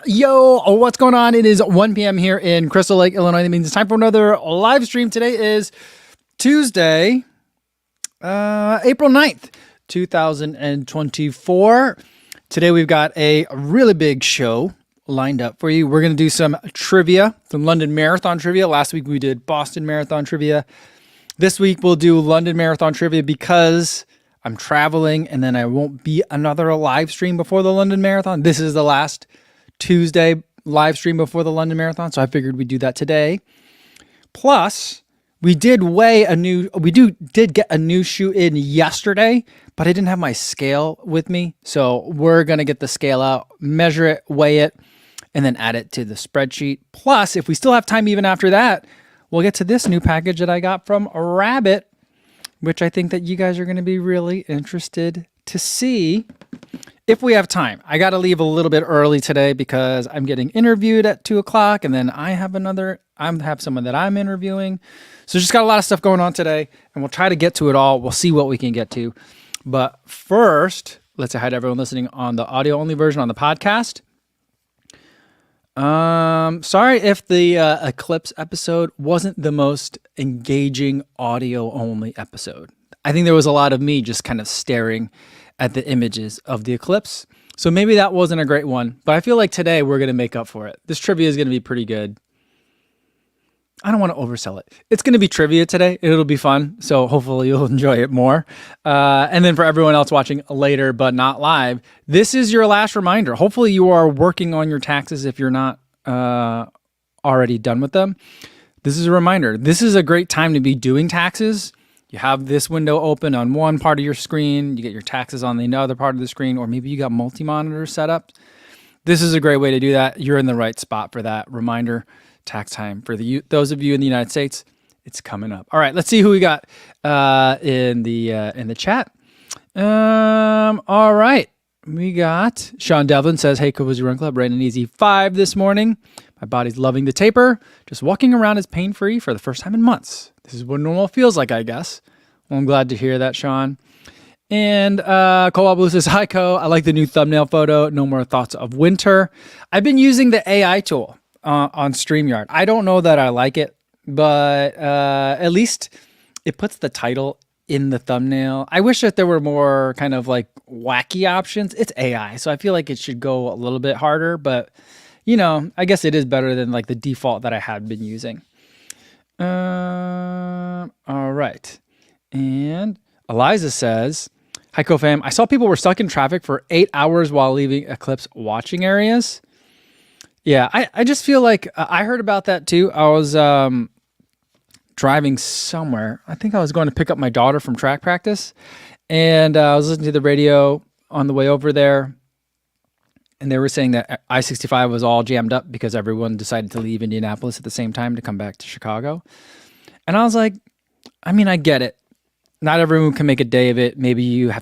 Yo, what's going on? It is 1 p.m. here in Crystal Lake, Illinois. That means it's time for another live stream. Today is Tuesday, April 9th, 2024. Today we've got a really big show lined up for you. We're going to do some trivia, some London Marathon trivia. Last week we did Boston Marathon trivia. This week we'll do London Marathon trivia because I'm traveling and then I won't be another live stream before the London Marathon. This is the last Tuesday live stream before the London Marathon, so I figured we'd do that today. Plus, we did get a new shoe in yesterday, but I didn't have my scale with me, so we're gonna get the scale out, measure it, weigh it, and then add it to the spreadsheet. Plus, if we still have time even after that, we'll get to this new package that I got from Rabbit, which I think that you guys are going to be really interested to see if we have time. I got to leave a little bit early today because I'm getting interviewed at 2 o'clock, and then I have someone that I'm interviewing. So just got a lot of stuff going on today, and we'll try to get to it all. We'll see what we can get to. But first, let's say hi to everyone listening on the audio only version on the podcast. Sorry if the Eclipse episode wasn't the most engaging audio only episode. I think there was a lot of me just kind of staring at the images of the eclipse. So maybe that wasn't a great one, but I feel like today we're going to make up for it. This trivia is going to be pretty good. I don't want to oversell it. It's going to be trivia today. It'll be fun. So hopefully you'll enjoy it more. And then for everyone else watching later, but not live, this is your last reminder. Hopefully you are working on your taxes if you're not already done with them. This is a reminder. This is a great time to be doing taxes. You have this window open on one part of your screen. You get your taxes on the other part of the screen, or maybe you got multi-monitor set up. This is a great way to do that. You're in the right spot for that reminder. Tax time for those of you in the United States. It's coming up. All right, let's see who we got in the chat. All right, we got Sean Devlin says, "Hey, Cozy Run Club, ran an easy 5 this morning. My body's loving the taper. Just walking around is pain-free for the first time in months. This is what normal feels like, I guess." Well, I'm glad to hear that, Sean. And Cobalt Blue says, "Hi, Co. I like the new thumbnail photo. No more thoughts of winter." I've been using the AI tool on StreamYard. I don't know that I like it, but at least it puts the title in the thumbnail. I wish that there were more kind of like wacky options. It's AI, so I feel like it should go a little bit harder, but you know, I guess it is better than like the default that I had been using. All right. And Eliza says, "Hi, CoFam. I saw people were stuck in traffic for 8 hours while leaving Eclipse watching areas." Yeah, I just feel like I heard about that too. I was driving somewhere. I think I was going to pick up my daughter from track practice, and I was listening to the radio on the way over there, and they were saying that I-65 was all jammed up because everyone decided to leave Indianapolis at the same time to come back to Chicago. And I was like, I mean, I get it. Not everyone can make a day of it. Maybe you're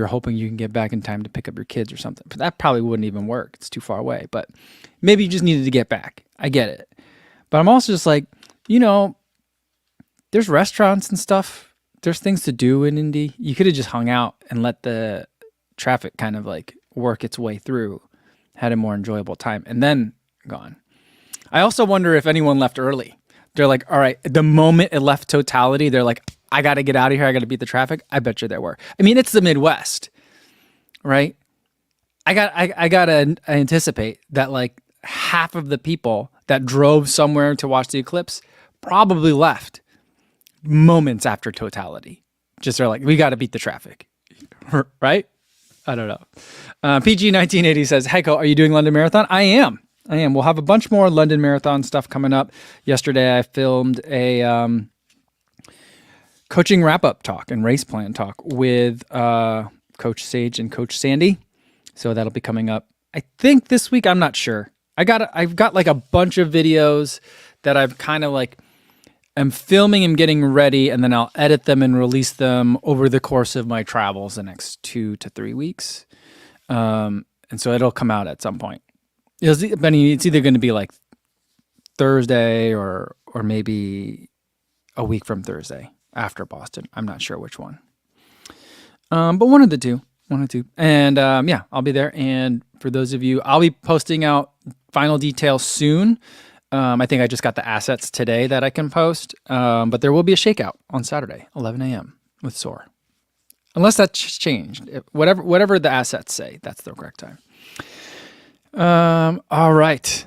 hoping you can get back in time to pick up your kids or something. But that probably wouldn't even work. It's too far away. But maybe you just needed to get back. I get it. But I'm also just like, you know, there's restaurants and stuff. There's things to do in Indy. You could have just hung out and let the traffic kind of like work its way through, had a more enjoyable time, and then gone. I also wonder if anyone left early. They're like, all right, the moment it left totality, they're like, I got to get out of here. I got to beat the traffic. I bet you there were. I mean, it's the Midwest, right? I got to anticipate that like half of the people that drove somewhere to watch the eclipse probably left moments after totality. Just they're like, we got to beat the traffic, right? I don't know. PG1980 says, "Heiko, are you doing London Marathon?" I am. We'll have a bunch more London Marathon stuff coming up. Yesterday, I filmed a coaching wrap-up talk and race plan talk with Coach Sage and Coach Sandy. So that'll be coming up, I think, this week. I'm not sure. I've got like a bunch of videos that I've kind of like I'm filming and getting ready, and then I'll edit them and release them over the course of my travels the next 2 to 3 weeks. And so it'll come out at some point. It's either going to be like Thursday or maybe a week from Thursday after Boston. I'm not sure which one. But one of the two. 1 and 2. And yeah, I'll be there. And for those of you, I'll be posting out final details soon. I think I just got the assets today that I can post. But there will be a shakeout on Saturday, 11 a.m. with SOAR. Unless that's changed. Whatever the assets say, that's the correct time. All right.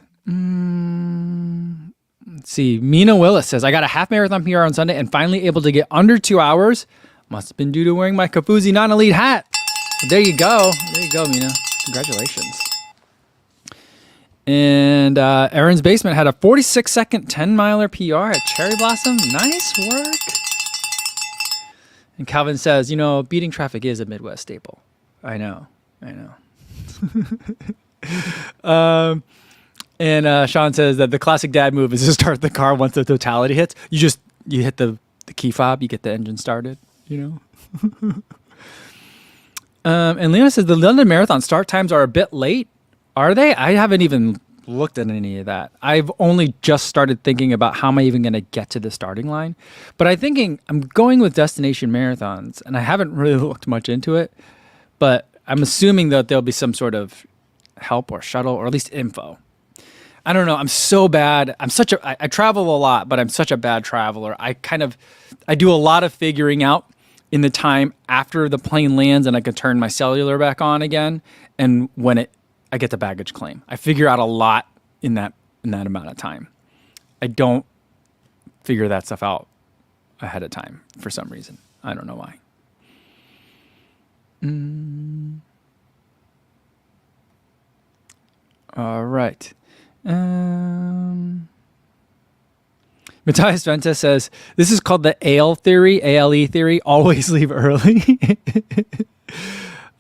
Let's see. Mina Willis says, I got a half marathon PR on Sunday and finally able to get under 2 hours. Must have been due to wearing my Kafuzi non-elite hat. There you go. There you go, Mina. Congratulations. And Aaron's Basement had a 46-second 10-miler PR at Cherry Blossom. Nice work. And Calvin says, you know, beating traffic is a Midwest staple. I know. And Sean says that the classic dad move is to start the car once the totality hits. You hit the key fob, you get the engine started, you know. And Leona says the London Marathon start times are a bit late. Are they? I haven't even looked at any of that. I've only just started thinking about how am I even going to get to the starting line. But I'm going with destination marathons, and I haven't really looked much into it. But I'm assuming that there'll be some sort of help or shuttle or at least info. I don't know. I'm so bad. I travel a lot, but I'm such a bad traveler. I do a lot of figuring out in the time after the plane lands and I can turn my cellular back on again. And when I get the baggage claim, I figure out a lot in that amount of time. I don't figure that stuff out ahead of time for some reason. I don't know why. All right. Matthias Venta says, this is called the ALE theory, always leave early.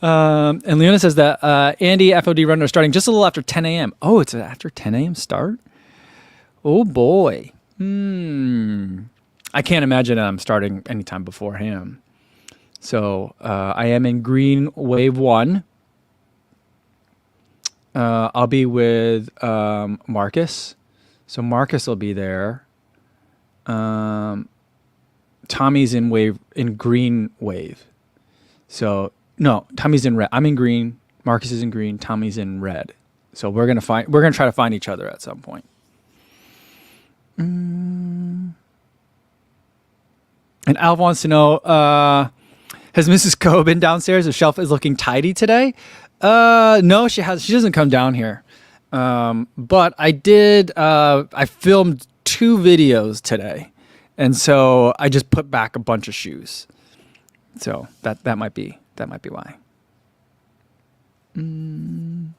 And Leona says that Andy FOD runner starting just a little after 10 a.m. Oh, it's after 10 a.m. start? Oh, boy. I can't imagine I'm starting anytime before him. So I am in green wave 1. I'll be with Marcus. So Marcus will be there. Tommy's in green wave. So no, Tommy's in red. I'm in green. Marcus is in green. Tommy's in red. So we're gonna try to find each other at some point. And Alf wants to know, has Mrs. Coe been downstairs? The shelf is looking tidy today. No, she doesn't come down here. But I did, I filmed 2 videos today. And so I just put back a bunch of shoes. So that might be why. And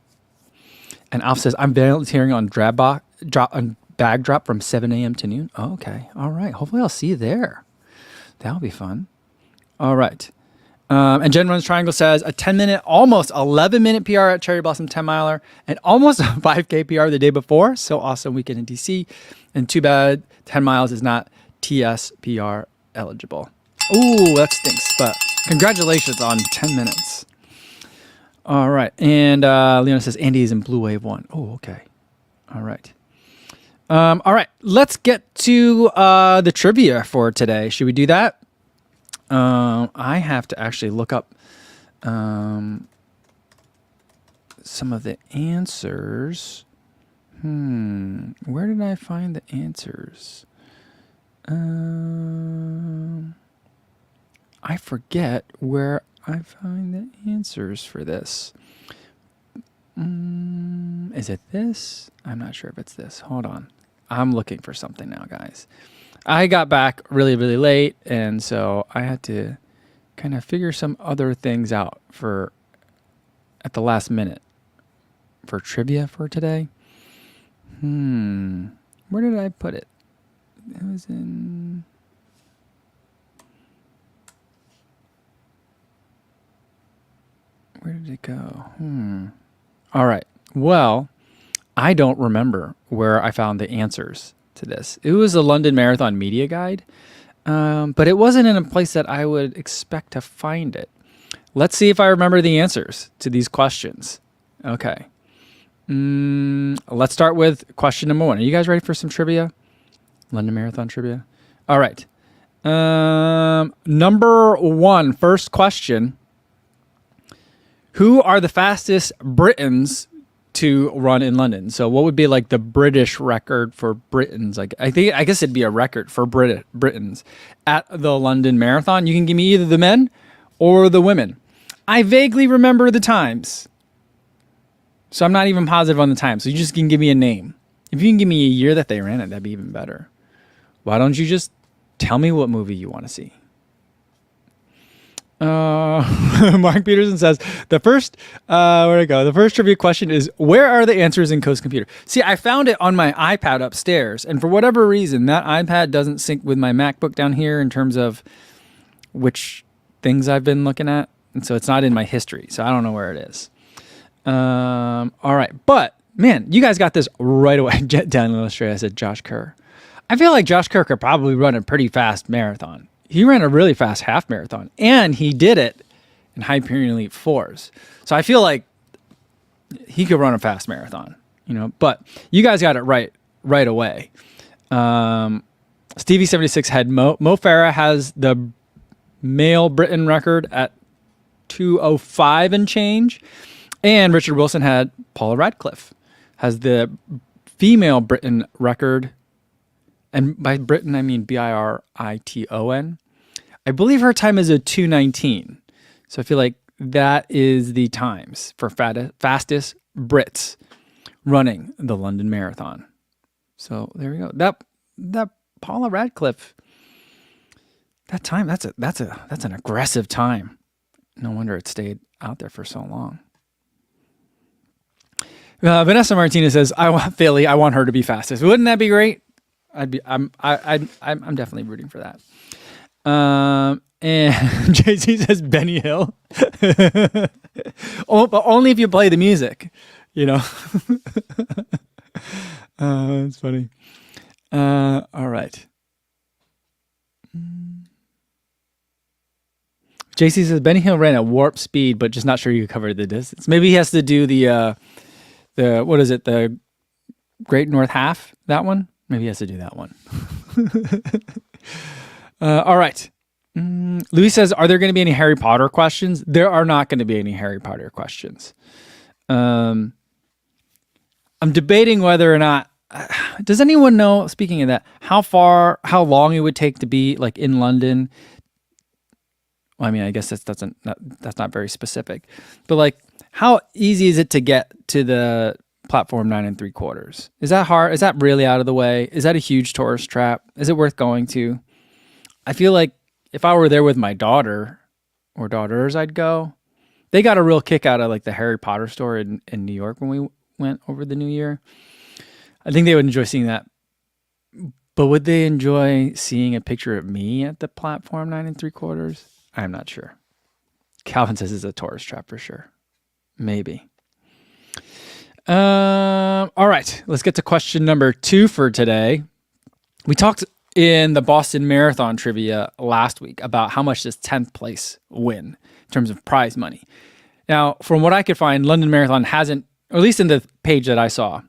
Alf says, I'm volunteering on bag drop from 7 a.m. to noon. Oh, okay. All right. Hopefully I'll see you there. That'll be fun. All right. And Jen Runs Triangle says a 10-minute, almost 11-minute PR at Cherry Blossom 10-miler and almost a 5K PR the day before. So awesome weekend in DC. And too bad 10 miles is not TSPR eligible. Ooh, that stinks. But congratulations on 10 minutes. All right. And Leona says Andy is in Blue Wave 1. Oh, okay. All right. All right. Let's get to the trivia for today. Should we do that? I have to actually look up some of the answers. Where did I find the answers? I forget where I find the answers for this. Is it this? I'm not sure if it's this. Hold on. I'm looking for something now, guys. I got back really, really late, and so I had to kind of figure some other things out at the last minute for trivia for today. Where did I put it? It was in... Where did it go? All right. Well, I don't remember where I found the answers to this. It was a London Marathon media guide, but it wasn't in a place that I would expect to find it. Let's see if I remember the answers to these questions. Okay. Let's start with question number 1. Are you guys ready for some trivia? London Marathon trivia? All right. Number 1, first question. Who are the fastest Britons to run in London? So what would be like the British record for Britons? Like I guess it'd be a record for Britons at the London Marathon. You can give me either the men or the women. I vaguely remember the times, so I'm not even positive on the time. So you just can give me a name. If you can give me a year that they ran it, that'd be even better. Why don't you just tell me what movie you want to see? Mark Peterson says the first where'd it go? The first trivia question is, where are the answers in Coast Computer? See, I found it on my iPad upstairs, and for whatever reason, that iPad doesn't sync with my MacBook down here in terms of which things I've been looking at, and so it's not in my history. So I don't know where it is. All right, but man, you guys got this right away. Down Illustrator said Josh Kerr. I feel like Josh Kerr could probably run a pretty fast marathon. He ran a really fast half marathon, and he did it in Hyperion Elite 4s. So I feel like he could run a fast marathon, but you guys got it right away. Stevie 76 had Mo Farah has the male Briton record at 2:05 and change. And Richard Wilson had Paula Radcliffe has the female Briton record. And by Britain, I mean Briton. I believe her time is a 2:19. So I feel like that is the times for fastest Brits running the London Marathon. So there we go. That Paula Radcliffe, that time, that's an aggressive time. No wonder it stayed out there for so long. Vanessa Martinez says, "I want Philly. I want her to be fastest. Wouldn't that be great? I'm definitely rooting for that." And JC says Benny Hill. But only if you play the music, It's funny. All right. JC says Benny Hill ran at warp speed, but just not sure you covered the distance. Maybe he has to do the what is it? The Great North Half, that one? Maybe he has to do that one. All right. Louis says, are there going to be any Harry Potter questions? There are not going to be any Harry Potter questions. I'm debating whether or not, does anyone know, speaking of that, how long it would take to be like in London? Well, I mean, I guess that's not very specific, but like, how easy is it to get to the platform 9 3/4? Is that hard? Is that really out of the way? Is that a huge tourist trap? Is it worth going to? I feel like if I were there with my daughter or daughters, I'd go. They got a real kick out of like the Harry Potter store in New York when we went over the New Year. I think they would enjoy seeing that. But would they enjoy seeing a picture of me at the platform 9 3/4? I'm not sure. Calvin says it's a tourist trap for sure. Maybe. All right, let's get to question number 2 for today. We talked in the Boston Marathon trivia last week about how much does 10th place win in terms of prize money. Now, from what I could find, London Marathon hasn't, or at least in the page that I saw,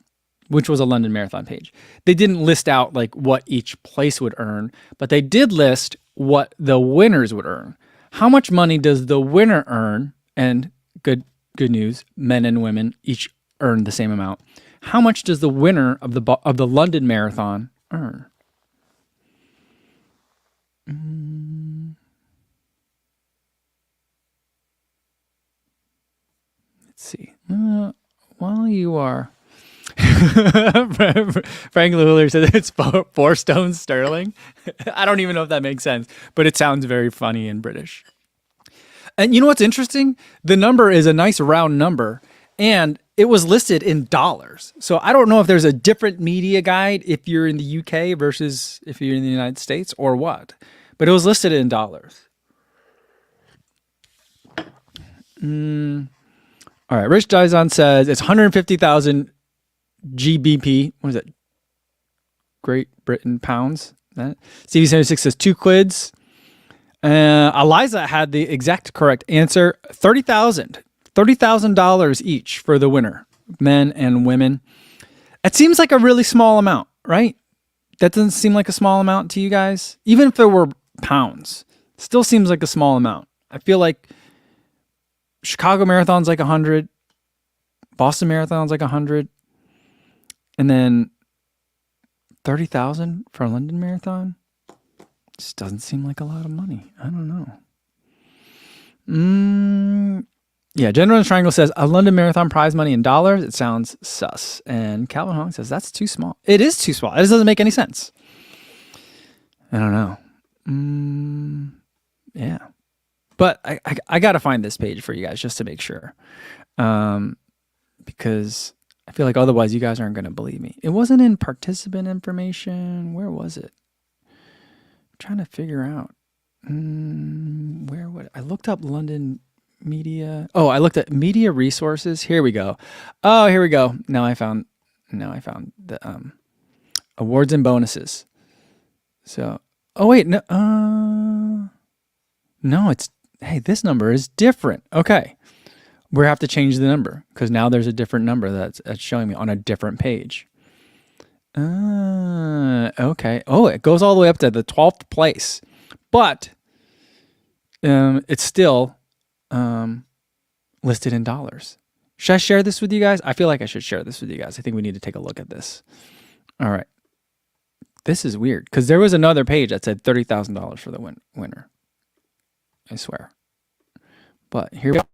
which was a London Marathon page, they didn't list out like what each place would earn, but they did list what the winners would earn. How much money does the winner earn? And good news, men and women each earn the same amount. How much does the winner of the London Marathon earn? Let's see. While you are, Frank Lewiller says it's 4 stones sterling. I don't even know if that makes sense, but it sounds very funny and British. And you know what's interesting? The number is a nice round number, and it was listed in dollars. So I don't know if there's a different media guide if you're in the UK versus if you're in the United States or what. But it was listed in dollars. All right, Rich Dizon says it's 150,000 GBP. What is it? Great Britain pounds. Stevie 76 says 2 quids. Eliza had the exact correct answer. $30,000 each for the winner, men and women. It seems like a really small amount, right? That doesn't seem like a small amount to you guys? Even if there were pounds, still seems like a small amount. I feel like Chicago Marathon's like 100. Boston Marathon's like 100. And then 30,000 for a London Marathon? Just doesn't seem like a lot of money. I don't know. Yeah, General Triangle says a London Marathon prize money in dollars. It sounds sus. And Calvin Hong says that's too small. It is too small. It just doesn't make any sense. I don't know. Yeah. But I got to find this page for you guys just to make sure. Because I feel like otherwise you guys aren't going to believe me. It wasn't in participant information. Where was it? I'm trying to figure out. Where would I looked up London media? Oh, I looked at media resources. Here we go. Oh, here we go. Now I found the awards and bonuses. So, oh wait, no, no, hey, this number is different. Okay. We have to change the number because now there's a different number that's showing me on a different page. Okay. Oh, it goes all the way up to the 12th place, but it's still listed in dollars. Should I share this with you guys? I feel like I should share this with you guys. I think we need to take a look at this. All right. This is weird because there was another page that said $30,000 for the winner. I swear. But here we go.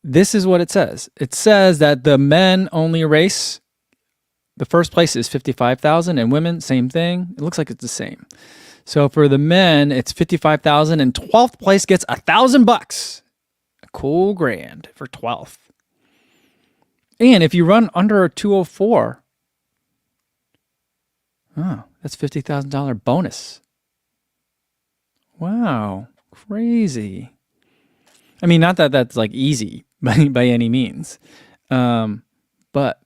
This is what it says. It says that the men only race. The first place is 55,000 and women, same thing. It looks like it's the same. So for the men, it's 55,000 and 12th place gets $1,000. A cool grand for 12th. And if you run under a 204, that's $50,000 bonus. Wow, crazy. I mean, not that that's like easy by any means. But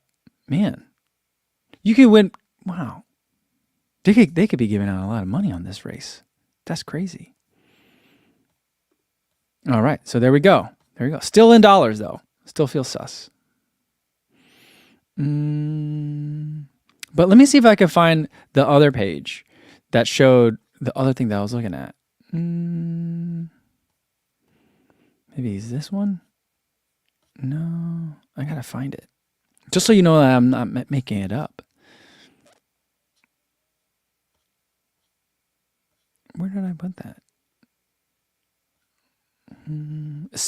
man, you could win. Wow. They could be giving out a lot of money on this race. That's crazy. All right. So there we go. There you go. Still in dollars though. Still feels sus. But let me see if I can find the other page that showed the other thing that I was looking at. Maybe is this one? No, I gotta find it. Just so you know that I'm not making it up. Where did I put that?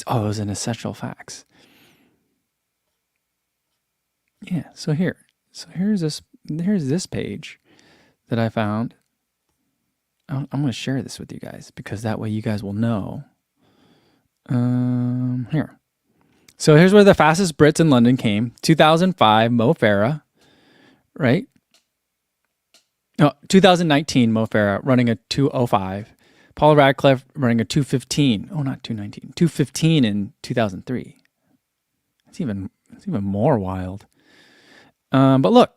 Oh, it was in Essential Facts. Yeah, so here's this page that I found. I'm going to share this with you guys because that way you guys will know. Here. So here's where the fastest Brits in London came. 2005, Mo Farah, right? No, 2019, Mo Farah running a 2:05. Paul Radcliffe running a 2:15. Oh, not 2:19. 2:15 in 2003. It's even more wild. But look,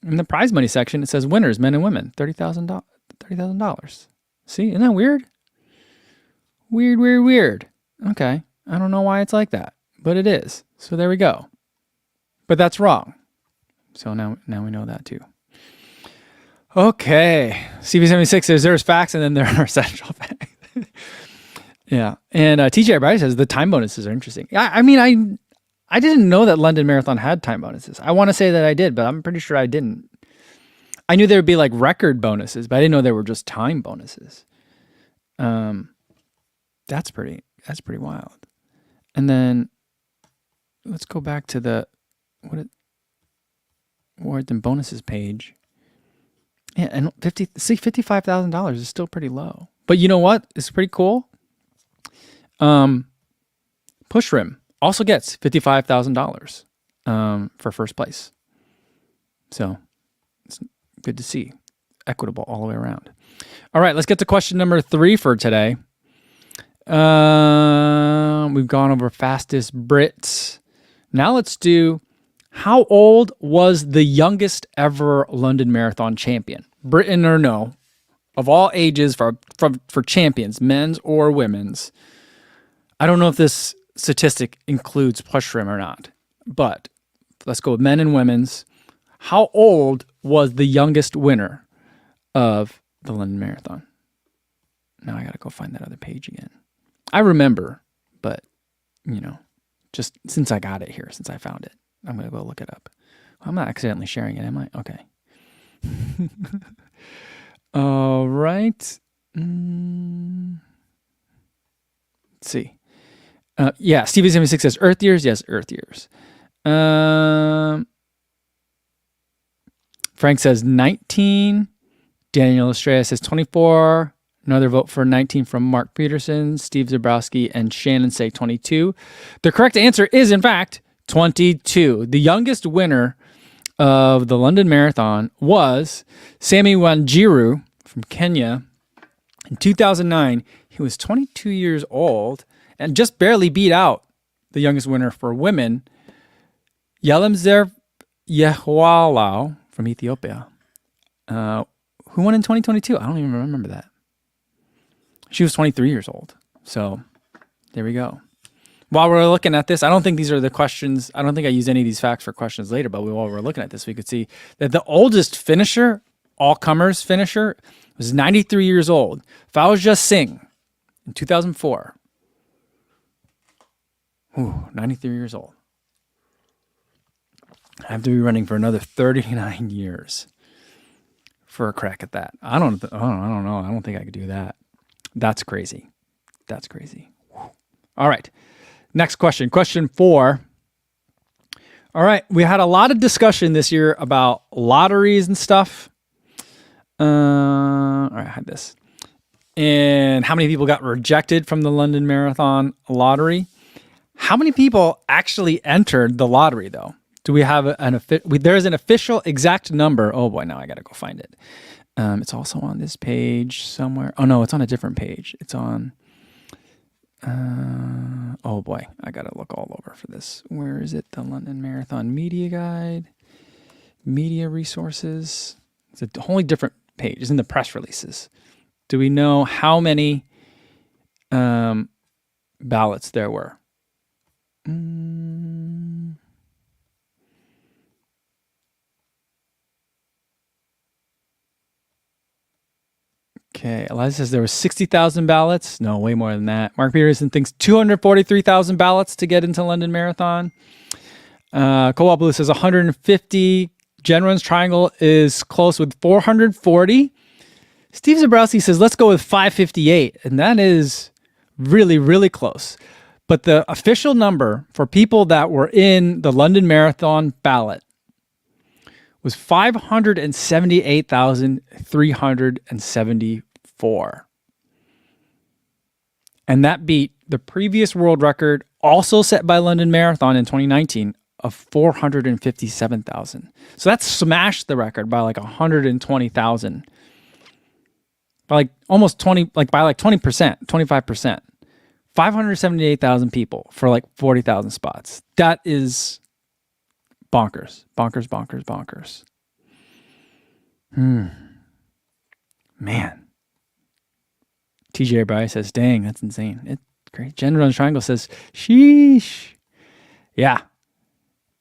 in the prize money section, it says winners, men and women, $30,000. See, isn't that weird? Weird. Okay. I don't know why it's like that, but it is. So there we go. But that's wrong. So now we know that too. Okay. CV76 says there's facts and then there are essential facts. Yeah. And TJ Bryce says the time bonuses are interesting. I mean, I didn't know that London Marathon had time bonuses. I want to say that I did, but I'm pretty sure I didn't. I knew there would be like record bonuses, but I didn't know there were just time bonuses. That's pretty wild. And then let's go back to the awards and bonuses page. Yeah, and $55,000 is still pretty low. But you know what? It's pretty cool. Push Rim also gets $55,000 for first place. So it's good to see. Equitable all the way around. All right, let's get to question number 3 for today. We've gone over fastest Brits. Now let's do how old was the youngest ever London Marathon champion? Britain or no? Of all ages for champions, men's or women's. I don't know if this statistic includes push rim or not, but let's go with men and women's. How old was the youngest winner of the London Marathon? Now I got to go find that other page again. I remember, but you know, just since I got it here, since I found it. I'm going to go look it up. I'm not accidentally sharing it, am I? Okay. All right. Let's see. Yeah, Stevie76 says Earth years. Yes, Earth years. Frank says 19. Daniel Estrella says 24. Another vote for 19 from Mark Peterson. Steve Zabrowski and Shannon say 22. The correct answer is, in fact, 22. The youngest winner of the London Marathon was Sammy Wanjiru from Kenya. In 2009, he was 22 years old and just barely beat out the youngest winner for women, Yelemzer Yehualau from Ethiopia, who won in 2022. I don't even remember that. She was 23 years old. So there we go. While we're looking at this, I don't think these are the questions. I don't think I use any of these facts for questions later, but while we're looking at this, we could see that the oldest finisher, all-comers finisher, was 93 years old. Fauja Singh in 2004. Ooh, 93 years old. I have to be running for another 39 years for a crack at that. I don't know. I don't think I could do that. That's crazy. That's crazy. All right. Next question. Question 4. All right. We had a lot of discussion this year about lotteries and stuff. All right. I had this. And how many people got rejected from the London Marathon lottery? How many people actually entered the lottery, though? Do we have there's an official exact number. Oh boy, now I got to go find it. It's also on this page somewhere. Oh no, it's on a different page. It's on, oh boy, I got to look all over for this. Where is it? The London Marathon Media Guide, Media Resources. It's a wholly different page. It's in the press releases. Do we know how many ballots there were? Okay, Eliza says there were 60,000 ballots. No, way more than that. Mark Peterson thinks 243,000 ballots to get into London Marathon. Cobalt Blue says 150. Jen Runs Triangle is close with 440. Steve Zabrowski says let's go with 558, and that is really, really close. But the official number for people that were in the London Marathon ballot was 578,374. And that beat the previous world record, also set by London Marathon in 2019, of 457,000. So that smashed the record by like 120,000. By like almost 20, like by like 20%, 25%. 578,000 people for like 40,000 spots. That is bonkers. Bonkers, bonkers, bonkers. Man. TJ Bryce says, dang, that's insane. It's great. Jen Runs Triangle says, sheesh. Yeah.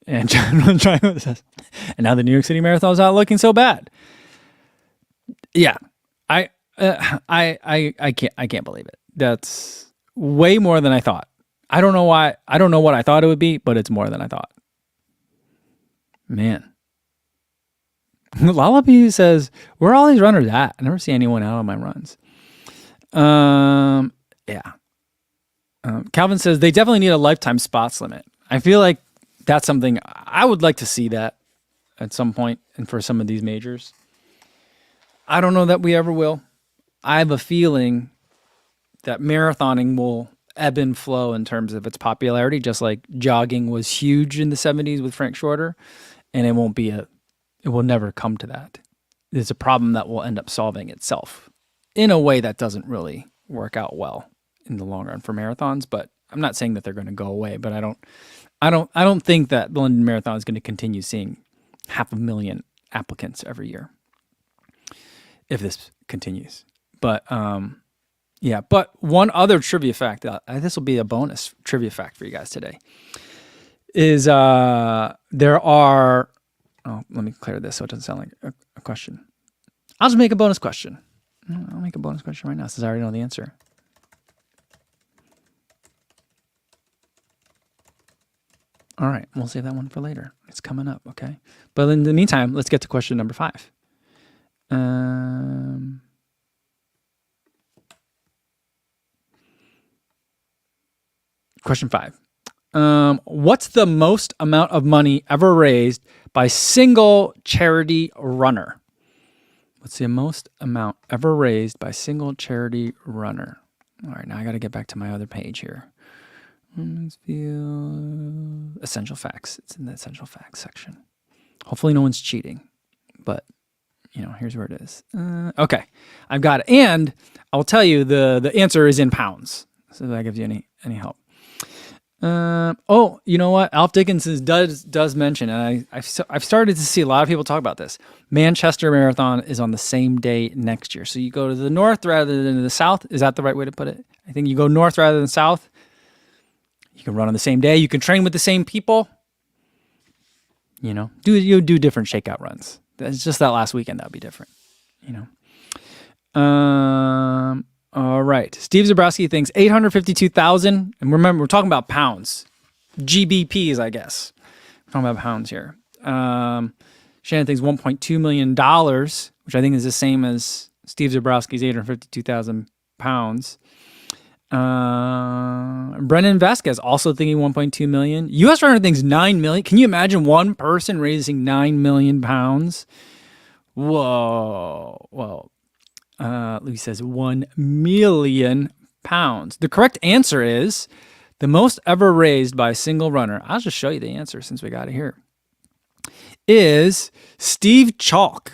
And Jen Runs Triangle says, and now the New York City Marathon is not looking so bad. Yeah. I can't believe it. That's way more than I thought. I don't know why. I don't know what I thought it would be, but it's more than I thought. Man. Lullaby says, where are all these runners at? I never see anyone out on my runs. Yeah. Calvin says they definitely need a lifetime spots limit. I feel like that's something I would like to see that at some point and for some of these majors. I don't know that we ever will. I have a feeling that marathoning will ebb and flow in terms of its popularity, just like jogging was huge in the 70s with Frank Shorter, and it will never come to that. It's a problem that will end up solving itself in a way that doesn't really work out well in the long run for marathons, but I'm not saying that they're going to go away, but I don't think that the London Marathon is going to continue seeing 500,000 applicants every year if this continues. But yeah, but one other trivia fact, this will be a bonus trivia fact for you guys today, is there are, let me clear this so it doesn't sound like a question. I'll just make a bonus question. I'll make a bonus question right now since I already know the answer. All right, we'll save that one for later. It's coming up, okay? But in the meantime, let's get to question number 5. Question 5. What's the most amount of money ever raised by single charity runner? What's the most amount ever raised by single charity runner? All right, now I got to get back to my other page here. Essential facts. It's in the essential facts section. Hopefully no one's cheating, but here's where it is. Okay, I've got it. And I'll tell you the answer is in pounds. So that gives you any help. You know what? Alf Dickinson does mention, and I've started to see a lot of people talk about this. Manchester Marathon is on the same day next year. So you go to the north rather than the south. Is that the right way to put it? I think you go north rather than south. You can run on the same day. You can train with the same people. Do different shakeout runs. It's just that last weekend that'd be different. All right. Steve Zabrowski thinks 852,000. And remember, we're talking about pounds. GBPs, I guess. We're talking about pounds here. Shannon thinks $1.2 million, which I think is the same as Steve Zabrowski's 852,000 pounds. Brennan Vasquez also thinking 1.2 million. US runner thinks 9 million. Can you imagine one person raising 9 million pounds? Whoa. Well, Louis says 1 million pounds. The correct answer is the most ever raised by a single runner. I'll just show you the answer since we got it here. Is Steve Chalk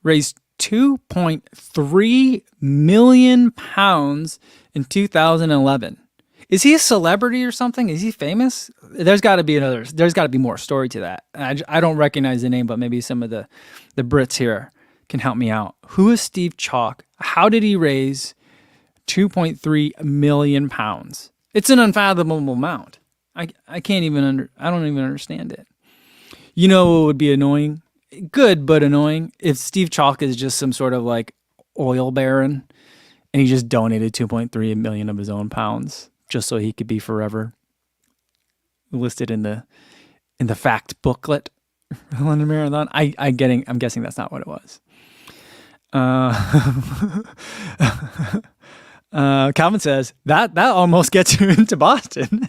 raised 2.3 million pounds in 2011. Is he a celebrity or something? Is he famous? There's got to be more story to that. I don't recognize the name, but maybe some of the Brits here can help me out. Who is Steve Chalk? How did he raise 2.3 million pounds? It's an unfathomable amount. I don't even understand it. You know what would be annoying? Good, but annoying. If Steve Chalk is just some sort of like oil baron and he just donated 2.3 million of his own pounds just so he could be forever listed in the fact booklet for the London Marathon. I'm guessing that's not what it was. Calvin says that almost gets you into Boston.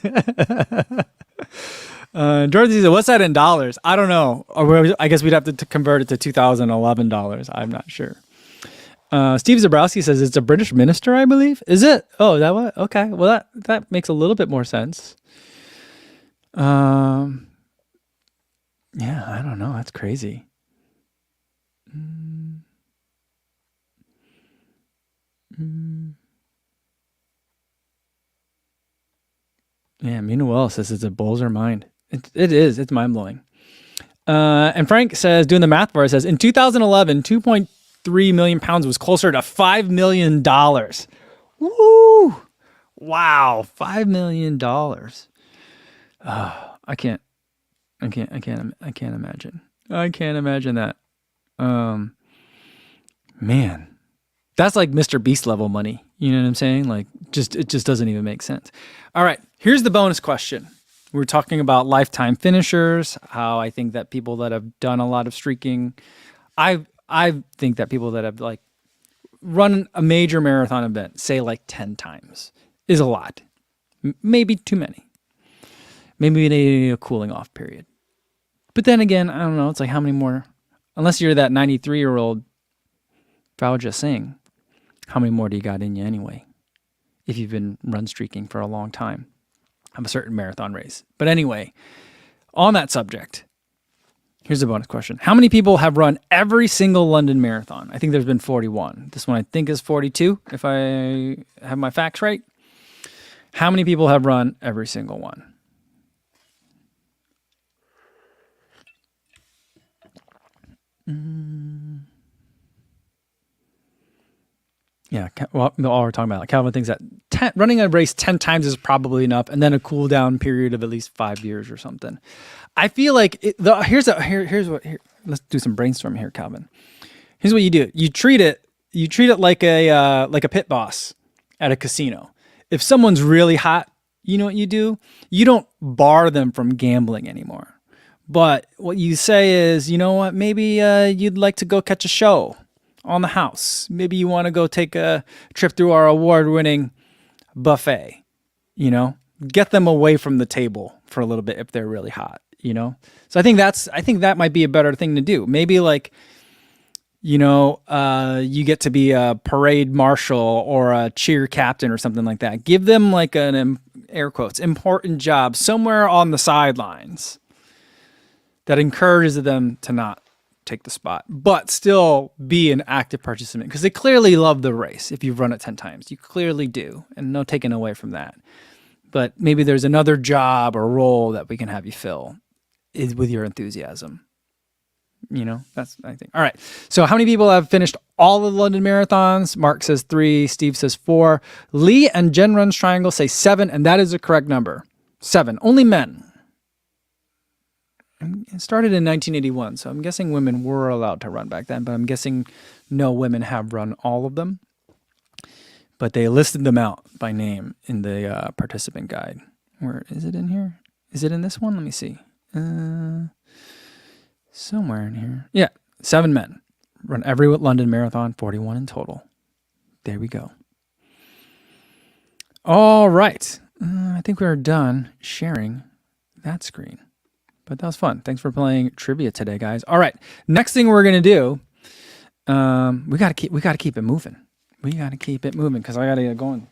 Dorothy said, what's that in dollars? I don't know. I guess we'd have to convert it to 2011 dollars. I'm not sure. Steve Zabrowski says it's a British minister, I believe. Is it? Oh, is that what? Okay. Well, that makes a little bit more sense. Yeah, I don't know. That's crazy. Yeah, Minuel says it's a blows our mind. It is. It's mind-blowing. And Frank says, doing the math for us, says, in 2011, 2.3 million pounds was closer to $5 million. Woo! Wow, $5 million. I can't imagine. I can't imagine that. Man, that's like Mr. Beast level money. You know what I'm saying? Like, it just doesn't even make sense. All right, here's the bonus question. We're talking about lifetime finishers, how I think that people that have done a lot of streaking, I think that people that have like run a major marathon event, say like 10 times, is a lot. Maybe too many. Maybe they need a cooling off period. But then again, I don't know. It's like how many more, unless you're that 93-year-old Fauja Singh, how many more do you got in you anyway? If you've been run streaking for a long time. Of a certain marathon race. But anyway, on that subject, here's a bonus question. How many people have run every single London Marathon? I think there's been 41. This one I think is 42, if I have my facts right. How many people have run every single one? Yeah, well, all we're talking about. Calvin thinks that running a race 10 times is probably enough, and then a cool down period of at least 5 years or something. I feel like here's what. Let's do some brainstorming here, Calvin. Here's what you do. You treat it like a pit boss at a casino. If someone's really hot, You know what you do? You don't bar them from gambling anymore. But what you say is, you know what? Maybe you'd like to go catch a show on the house. Maybe you want to go take a trip through our award-winning buffet. You know, get them away from the table for a little bit if they're really hot. You know, so I think that might be a better thing to do. Maybe like, you know, you get to be a parade marshal or a cheer captain or something like that. Give them like an air quotes important job somewhere on the sidelines that encourages them to not take the spot, but still be an active participant because they clearly love the race. If you've run it 10 times, you clearly do, and no taking away from that. But maybe there's another job or role that we can have you fill is with your enthusiasm. You know, that's, I think. All right. So how many people have finished all the London marathons? Mark says 3. Steve says 4. Lee and Jen Runs Triangle say 7, and that is the correct number. 7. Only men. It started in 1981, so I'm guessing women were allowed to run back then, but I'm guessing no women have run all of them. But they listed them out by name in the participant guide. Where is it in here? Is it in this one? Let me see. Somewhere in here. Yeah, 7 men. Run every London marathon, 41 in total. There we go. All right. I think we're done sharing that screen. But that was fun. Thanks for playing trivia today, guys. All right. Next thing we're gonna do, we gotta keep it moving. We gotta keep it moving because I gotta get going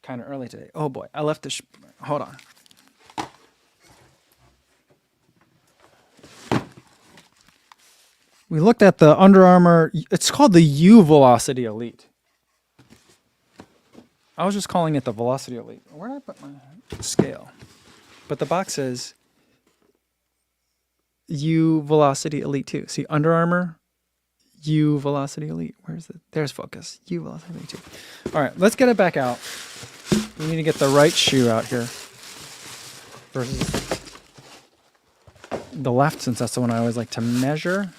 kind of early today. Oh boy, I left the. Hold on. We looked at the Under Armour. It's called the U Velocity Elite. I was just calling it the Velocity Elite. Where did I put my scale? But the box says U Velocity Elite 2. See, Under Armour, U Velocity Elite. Where's it? There's focus. U Velocity Elite 2. All right, let's get it back out. We need to get the right shoe out here versus the left, since that's the one I always like to measure.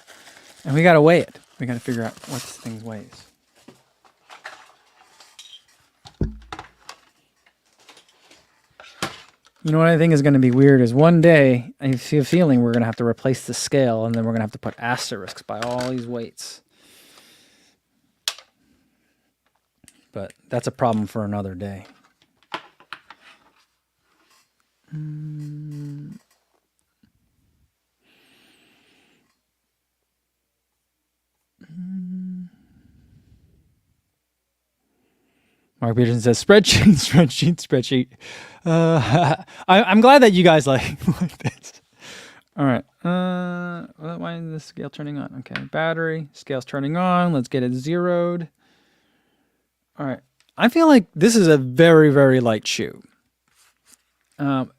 And we got to weigh it. We got to figure out what this thing weighs. You know what I think is going to be weird is one day I feel a feeling we're going to have to replace the scale, and then we're going to have to put asterisks by all these weights. But that's a problem for another day. Mark Peterson says, spreadsheet. I'm glad that you guys like this. All right. Why is the scale turning on? Okay. Battery. Scale's turning on. Let's get it zeroed. All right. I feel like this is a very, very light shoe. There's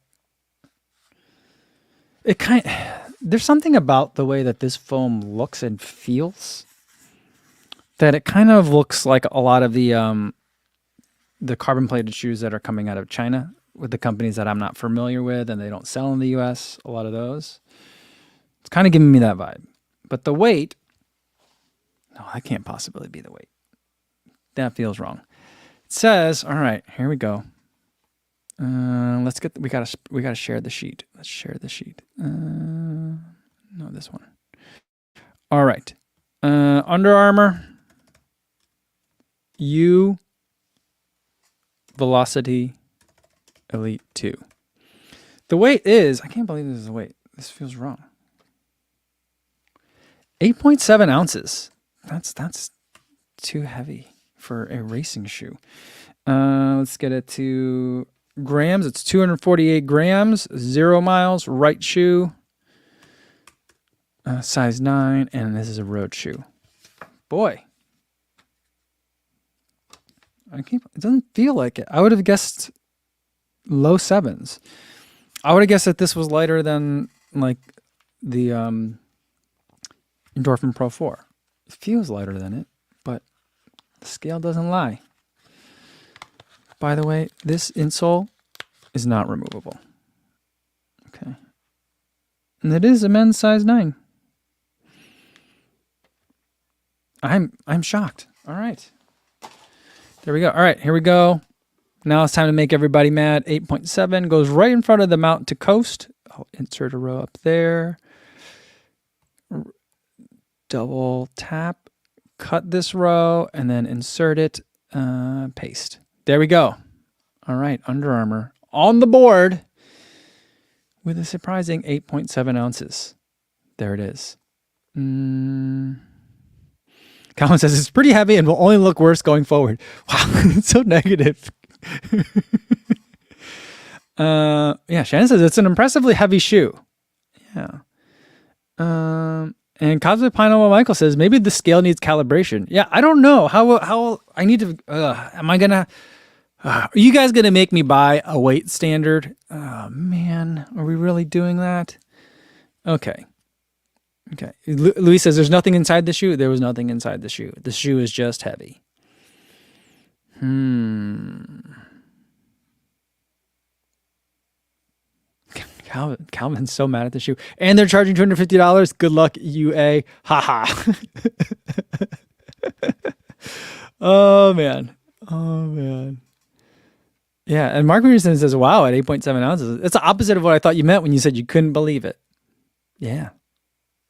something about the way that this foam looks and feels that it kind of looks like a lot of the carbon plated shoes that are coming out of China with the companies that I'm not familiar with and they don't sell in the US, a lot of those. It's kind of giving me that vibe. But the weight, no, that can't possibly be the weight. That feels wrong. It says, all right, here we go. We gotta share the sheet. Let's share the sheet. No, this one. All right. Under Armour U Velocity Elite 2. The weight is, I can't believe this is the weight. This feels wrong. 8.7 ounces. That's too heavy for a racing shoe. Let's get it to grams. It's 248 grams, 0 miles, right shoe, size 9, and this is a road shoe. Boy. It doesn't feel like it. I would have guessed low 7s. I would have guessed that this was lighter than like the Endorphin Pro 4. It feels lighter than it, but the scale doesn't lie. By the way, this insole is not removable. Okay. And it is a men's size 9. I'm shocked. All right. There we go. All right, here we go. Now it's time to make everybody mad. 8.7 goes right in front of the mount to coast. I'll insert a row up there. Double tap, cut this row, and then insert it, paste. There we go. All right, Under Armour on the board with a surprising 8.7 ounces. There it is. Colin says it's pretty heavy and will only look worse going forward. Wow, it's so negative. Yeah, Shannon says it's an impressively heavy shoe. Yeah. And Cosmic Pineapple Michael says maybe the scale needs calibration. Yeah, I don't know how I need to. Am I gonna? Are you guys gonna make me buy a weight standard? Oh man, are we really doing that? Okay. Luis says there's nothing inside the shoe. There was nothing inside the shoe. The shoe is just heavy. Calvin's so mad at the shoe. And they're charging $250. Good luck, UA. Haha. Oh, man. Yeah, and Mark Peterson says, wow, at 8.7 ounces. It's the opposite of what I thought you meant when you said you couldn't believe it. Yeah.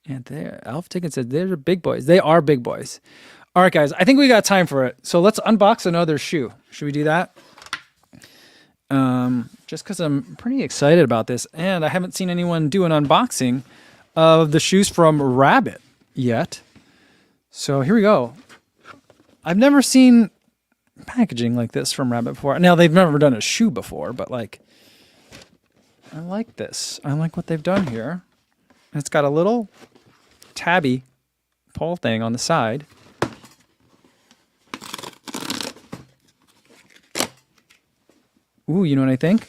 Yeah, Alf Ticket said they're big boys. They are big boys. All right, guys, I think we got time for it. So let's unbox another shoe. Should we do that? Just because I'm pretty excited about this, and I haven't seen anyone do an unboxing of the shoes from Rabbit yet. So here we go. I've never seen packaging like this from Rabbit before. Now, they've never done a shoe before, but like, I like this. I like what they've done here. And it's got a little tabby pull thing on the side. Ooh, you know what I think?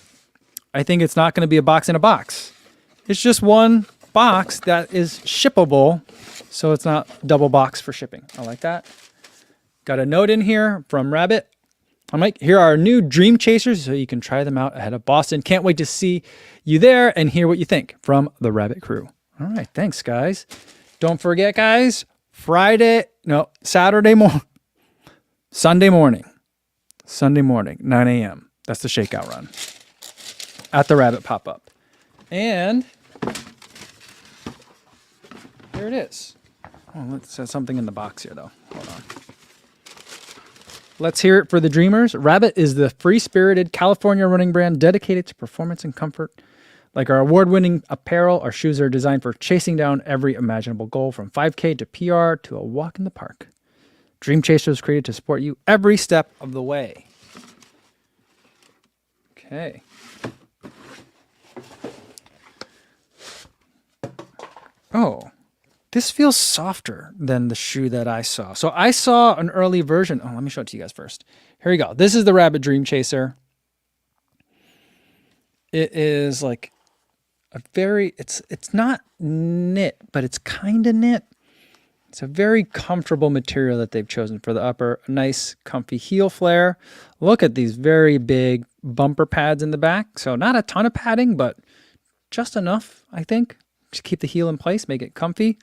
I think it's not going to be a box in a box. It's just one box that is shippable, so it's not double box for shipping. I like that. Got a note in here from Rabbit. I'm like, here are our new Dream Chasers, so you can try them out ahead of Boston. Can't wait to see you there and hear what you think from the Rabbit crew. All right, thanks, guys. Don't forget, guys, Sunday morning, 9 a.m. That's the shakeout run at the Rabbit pop-up. And here it is. Oh, let's set something in the box here, though. Hold on. Let's hear it for the dreamers. Rabbit is the free-spirited California running brand dedicated to performance and comfort. Like our award-winning apparel, our shoes are designed for chasing down every imaginable goal, from 5K to PR to a walk in the park. Dream Chaser was created to support you every step of the way. Okay. Oh, this feels softer than the shoe that I saw. So I saw an early version. Oh, let me show it to you guys first. Here we go. This is the Rabbit Dream Chaser. It is like a very, it's not knit, but it's kind of knit. It's a very comfortable material that they've chosen for the upper. A nice, comfy heel flare. Look at these very big bumper pads in the back. So not a ton of padding, but just enough, I think, to keep the heel in place, make it comfy.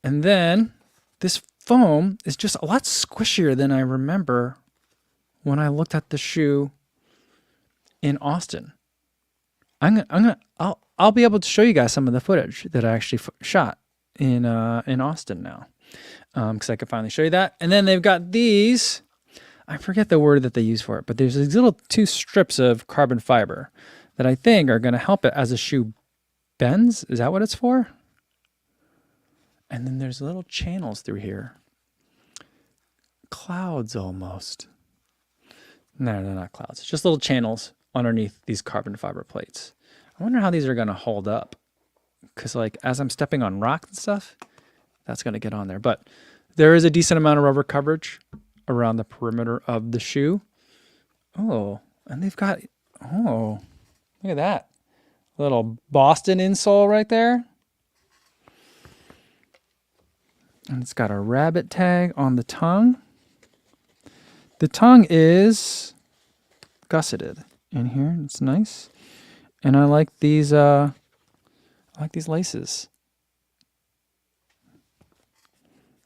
And then this foam is just a lot squishier than I remember when I looked at the shoe in Austin. I'll be able to show you guys some of the footage that I actually shot in Austin now, because I could finally show you that. And then they've got these, I forget the word that they use for it, but there's these little 2 strips of carbon fiber that I think are going to help it as the shoe bends. Is that what it's for? And then there's little channels through here. Clouds almost. No, they're not clouds. It's just little channels underneath these carbon fiber plates. I wonder how these are going to hold up. Because like as I'm stepping on rocks and stuff, that's going to get on there. But there is a decent amount of rubber coverage around the perimeter of the shoe. Oh, and they've got, oh, look at that. Little Boston insole right there. And it's got a rabbit tag on the tongue. The tongue is gusseted in here. It's nice. And I like these laces.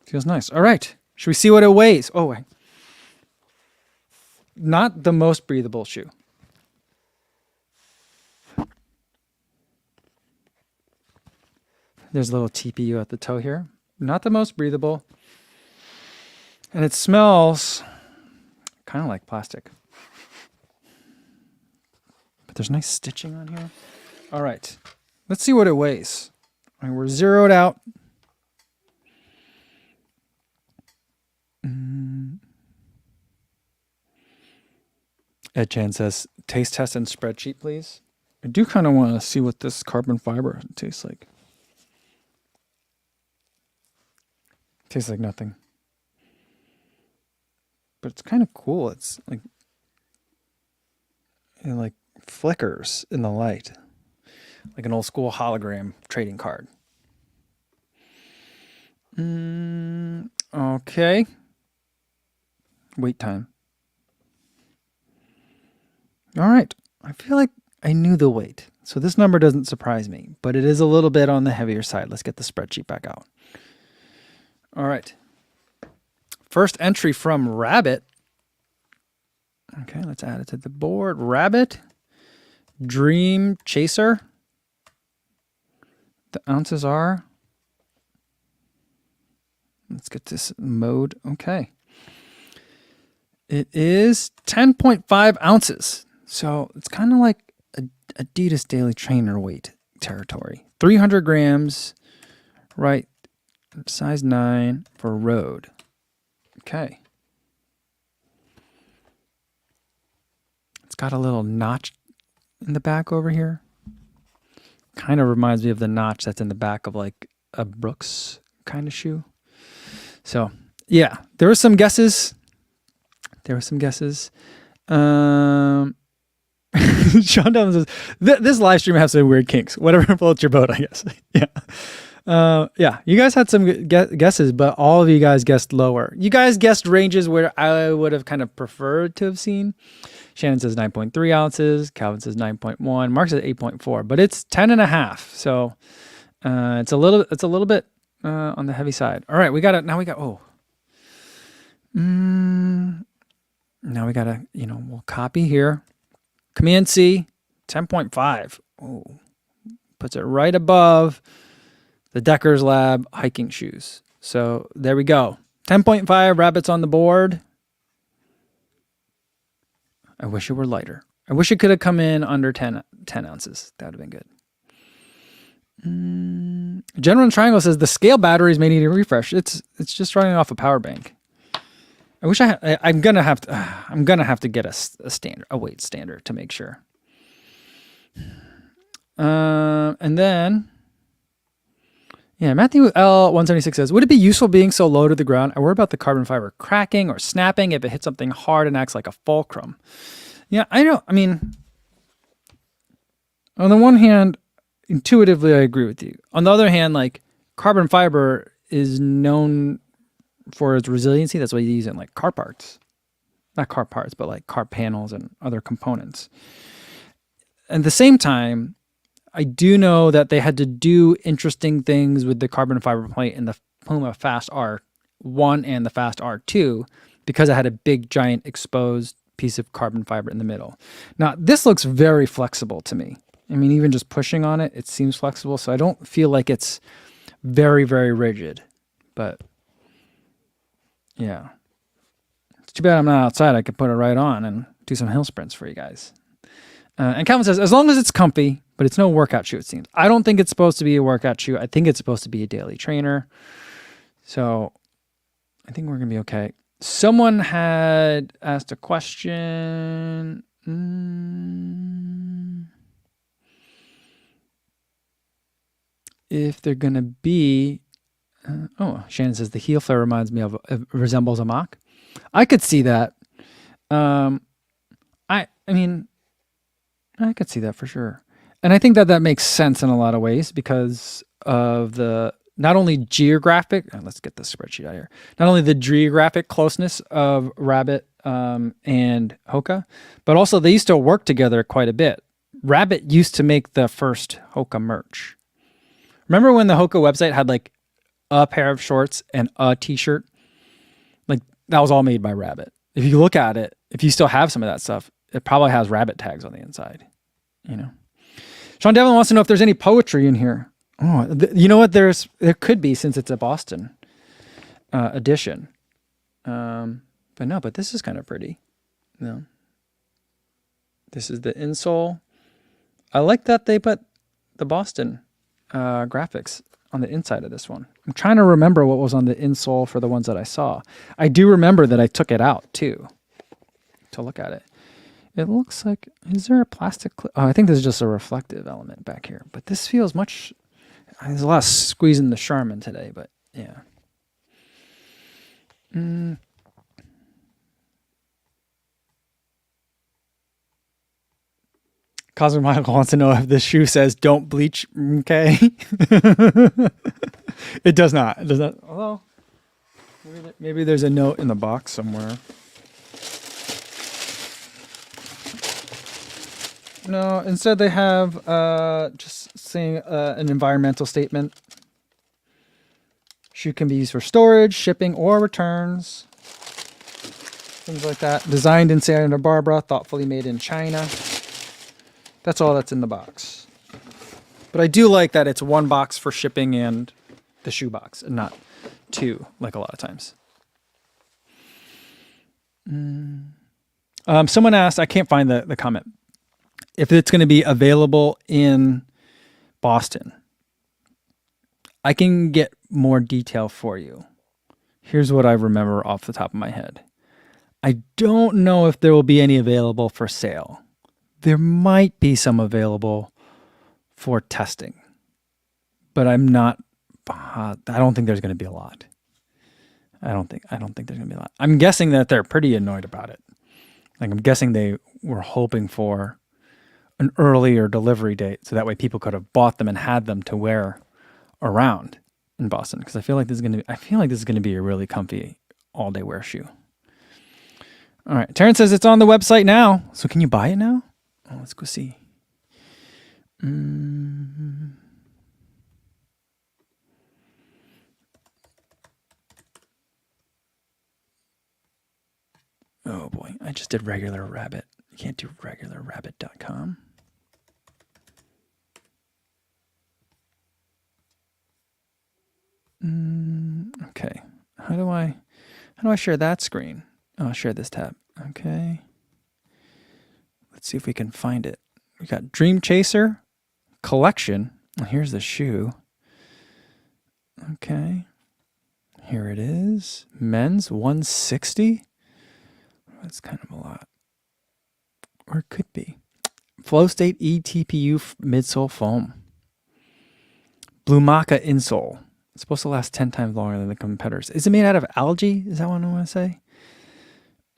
Feels nice. All right. Should we see what it weighs? Oh, wait. not the most breathable shoe. There's a little TPU at the toe here. Not the most breathable. And it smells kind of like plastic. But there's nice stitching on here. All right. Let's see what it weighs. All right, we're zeroed out. Ed Chan says, taste test and spreadsheet, please. I do kind of want to see what this carbon fiber tastes like. Tastes like nothing. But it's kind of cool. It's like, it like flickers in the light. Like an old school hologram trading card. Okay. Wait time. All right. I feel like I knew the weight. So this number doesn't surprise me, but it is a little bit on the heavier side. Let's get the spreadsheet back out. All right. First entry from Rabbit. Okay, let's add it to the board. Rabbit. Dream Chaser. The ounces are. Let's get this mode. Okay. It is 10.5 ounces. So it's kind of like Adidas Daily Trainer weight territory. 300 grams, right? Size 9 for road. Okay. It's got a little notch in the back over here. Kind of reminds me of the notch that's in the back of like a Brooks kind of shoe. So, yeah, there were some guesses. Sean Dunn says, this live stream has some weird kinks. Whatever floats your boat, I guess. Yeah. Yeah, you guys had some guesses, but all of you guys guessed lower. You guys guessed ranges where I would have kind of preferred to have seen. Shannon says 9.3 ounces. Calvin says 9.1. Mark says 8.4, but it's 10.5. So it's a little bit on the heavy side. All right, now we gotta, we'll copy here. Command C, 10.5. Oh, puts it right above the Decker's Lab hiking shoes. So there we go. 10.5 Rabbits on the board. I wish it were lighter. I wish it could have come in under 10 ounces. That would have been good. General Triangle says the scale batteries may need a refresh. It's just running off a power bank. I wish I'm gonna have to get a weight standard to make sure. And then, yeah, Matthew L176 says, would it be useful being so low to the ground? I worry about the carbon fiber cracking or snapping if it hits something hard and acts like a fulcrum. Yeah, I know. I mean, on the one hand, intuitively, I agree with you. On the other hand, like carbon fiber is known for its resiliency. That's why you use it in like car parts. Not car parts, but like car panels and other components. At the same time, I do know that they had to do interesting things with the carbon fiber plate in the Puma Fast R1 and the Fast R2 because it had a big, giant exposed piece of carbon fiber in the middle. Now, this looks very flexible to me. I mean, even just pushing on it, it seems flexible. So I don't feel like it's very, very rigid. But yeah, it's too bad I'm not outside. I could put it right on and do some hill sprints for you guys. And Calvin says, as long as it's comfy, but it's no workout shoe, it seems. I don't think it's supposed to be a workout shoe. I think it's supposed to be a daily trainer. So I think we're going to be okay. Someone had asked a question. If they're going to be... Shannon says the heel flare reminds me of resembles a mock. I could see that. I could see that for sure. And I think that makes sense in a lot of ways because of the not only geographic, let's get the spreadsheet out here, not only the geographic closeness of Rabbit and Hoka, but also they used to work together quite a bit. Rabbit used to make the first Hoka merch. Remember when the Hoka website had like a pair of shorts and a t-shirt? Like that was all made by Rabbit. If you look at it, if you still have some of that stuff, it probably has rabbit tags on the inside. Sean Devlin wants to know if there's any poetry in here. Oh, you know what? There could be, since it's a Boston edition. But this is kind of pretty. This is the insole. I like that they put the Boston graphics on the inside of this one. I'm trying to remember what was on the insole for the ones that I saw. I do remember that I took it out too to look at it. It looks like, is there a plastic clip? Oh, I think there's just a reflective element back here. But this feels much, there's a lot of squeezing the Charmin today, but yeah. Cosmic Michael wants to know if this shoe says "Don't bleach." Okay, it does not. It does not. Although maybe there's a note in the box somewhere. No, instead they have just saying an environmental statement. Shoe can be used for storage, shipping, or returns. Things like that. Designed in Santa Barbara, thoughtfully made in China. That's all that's in the box. But I do like that it's one box for shipping and the shoe box, and not two, like a lot of times. Someone asked, I can't find the comment, if it's going to be available in Boston. I can get more detail for you. Here's what I remember off the top of my head. I don't know if there will be any available for sale. There might be some available for testing, but I don't think there's going to be a lot. I don't think there's going to be a lot. I'm guessing that they're pretty annoyed about it. Like, I'm guessing they were hoping for an earlier delivery date so that way people could have bought them and had them to wear around in Boston, because I feel like this is going to be a really comfy all-day wear shoe. All right, Terrence says it's on the website now. So can you buy it now? Oh, let's go see. Oh boy, I just did regular rabbit. You can't do regularrabbit.com. Okay. How do I share that screen? Oh, I'll share this tab. Okay. Let's see if we can find it. We got Dream Chaser collection. Well, here's the shoe. Okay. Here it is. Men's 160. That's kind of a lot. Or it could be. Flow State eTPU midsole foam. Blue Maca insole. It's supposed to last 10 times longer than the competitors. Is it made out of algae? Is that what I want to say?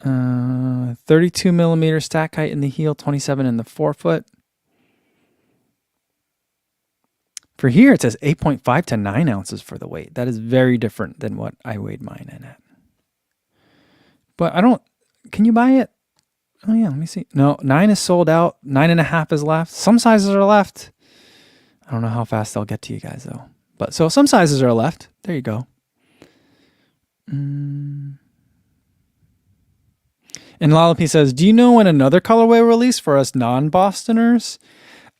32 millimeter stack height in the heel, 27 in the forefoot. For here, it says 8.5 to 9 ounces for the weight. That is very different than what I weighed mine in at. But can you buy it? Oh yeah, let me see. No, 9 is sold out. 9.5 is left. Some sizes are left. I don't know how fast they'll get to you guys though. But so some sizes are left. There you go. And Lollipy says, do you know when another colorway will release for us non-Bostoners?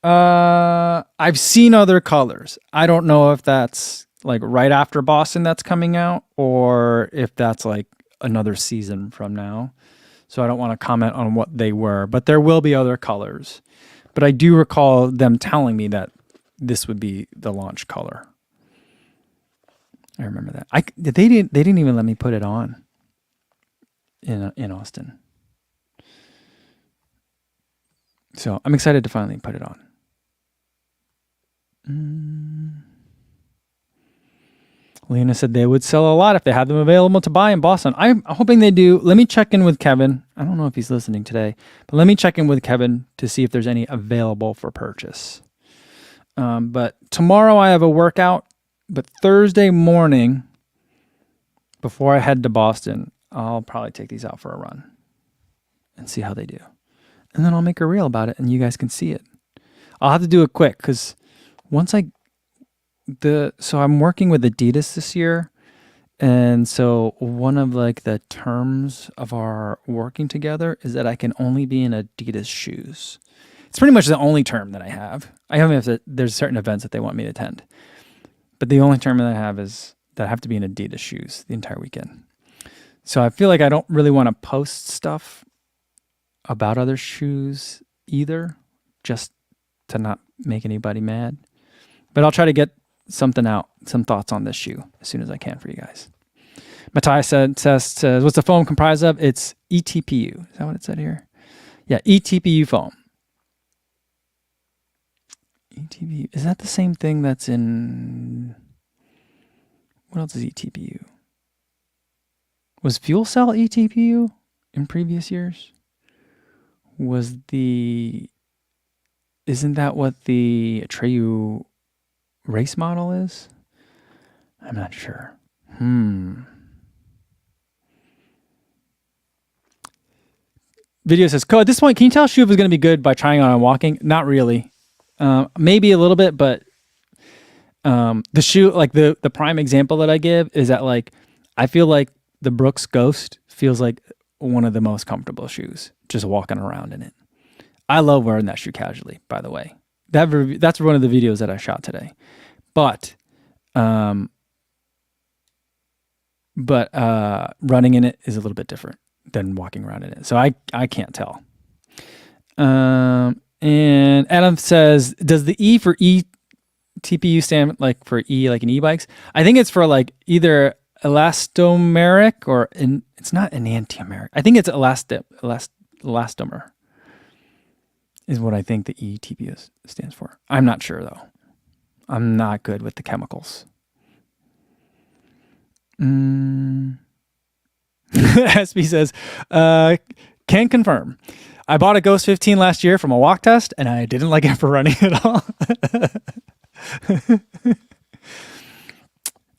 I've seen other colors. I don't know if that's like right after Boston that's coming out, or if that's like another season from now. So I don't want to comment on what they were, but there will be other colors. But I do recall them telling me that this would be the launch color. I remember that. They didn't even let me put it on in Austin. So I'm excited to finally put it on. Lena said they would sell a lot if they had them available to buy in Boston. I'm hoping they do. Let me check in with Kevin. I don't know if he's listening today, but let me check in with Kevin to see if there's any available for purchase. But tomorrow I have a workout, but Thursday morning, before I head to Boston, I'll probably take these out for a run and see how they do. And then I'll make a reel about it and you guys can see it. I'll have to do it quick because so I'm working with Adidas this year, And so one of like the terms of our working together is that I can only be in Adidas shoes. It's pretty much the only term that I have. I have to, there's certain events that they want me to attend, but the only term that I have is that I have to be in Adidas shoes the entire weekend. So I feel like I don't really want to post stuff about other shoes either, just to not make anybody mad. But I'll try to get something out, some thoughts on this shoe as soon as I can for you guys. Matthias says, what's the foam comprised of? It's eTPU. Is that what it said here? Yeah, eTPU foam. eTPU. Is that the same thing that's in... What else is eTPU? Was fuel cell eTPU in previous years? Isn't that what the Atreyu race model is? I'm not sure. Video says, at this point, can you tell a shoe if it's going to be good by trying on and walking? Not really. Maybe a little bit, but the shoe, like the prime example that I give is that like, I feel like the Brooks Ghost feels like one of the most comfortable shoes, just walking around in it. I love wearing that shoe casually, by the way. That's one of the videos that I shot today. But running in it is a little bit different than walking around in it. So I can't tell. And Adam says, does the E for eTPU stand like for E, like in e-bikes? I think it's for like either elastomeric or it's not enantiomeric. I think it's elastomer is what I think the eTPU stands for. I'm not sure though. I'm not good with the chemicals. SB says, can confirm. I bought a Ghost 15 last year from a walk test and I didn't like it for running at all.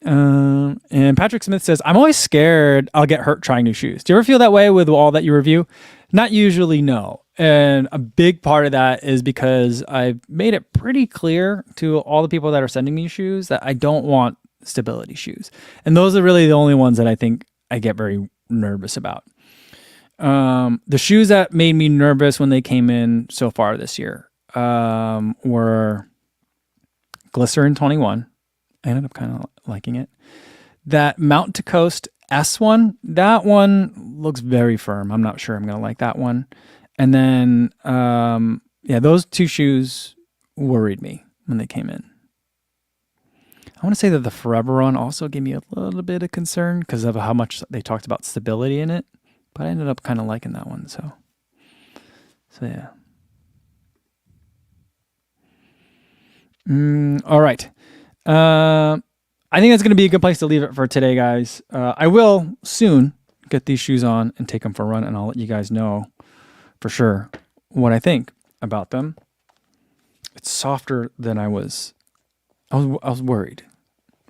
And Patrick Smith says, I'm always scared I'll get hurt trying new shoes. Do you ever feel that way with all that you review? Not usually, no. And a big part of that is because I've made it pretty clear to all the people that are sending me shoes that I don't want stability shoes. And those are really the only ones that I think I get very nervous about. The shoes that made me nervous when they came in so far this year were Glycerin 21. I ended up kind of liking it. That Mountain to Coast S1, that one looks very firm. I'm not sure I'm going to like that one. And then, those two shoes worried me when they came in. I want to say that the Forever Run also gave me a little bit of concern because of how much they talked about stability in it. But I ended up kind of liking that one. So yeah. All right. I think that's going to be a good place to leave it for today, guys. I will soon get these shoes on and take them for a run, and I'll let you guys know for sure what I think about them. It's softer than I was worried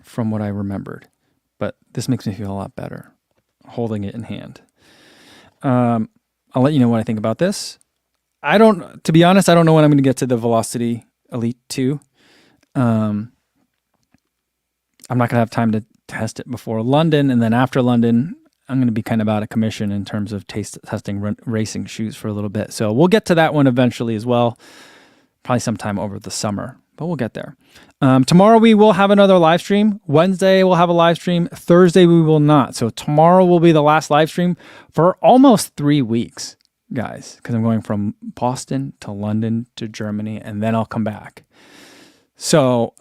from what I remembered, but this makes me feel a lot better holding it in hand. I'll let you know what I think about this. To be honest, I don't know when I'm going to get to the Velocity Elite 2. I'm not going to have time to test it before London. And then after London, I'm going to be kind of out of commission in terms of testing racing shoes for a little bit. So we'll get to that one eventually as well. Probably sometime over the summer, but we'll get there. Tomorrow we will have another live stream. Wednesday we'll have a live stream. Thursday we will not. So tomorrow will be the last live stream for almost 3 weeks, guys, because I'm going from Boston to London to Germany, and then I'll come back. So,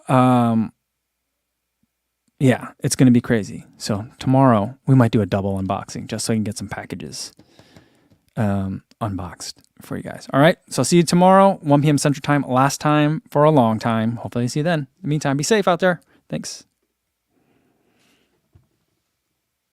yeah, it's going to be crazy. So tomorrow we might do a double unboxing just so I can get some packages unboxed for you guys. All right. So I'll see you tomorrow, 1 p.m. Central Time, last time for a long time. Hopefully I see you then. In the meantime, be safe out there. Thanks.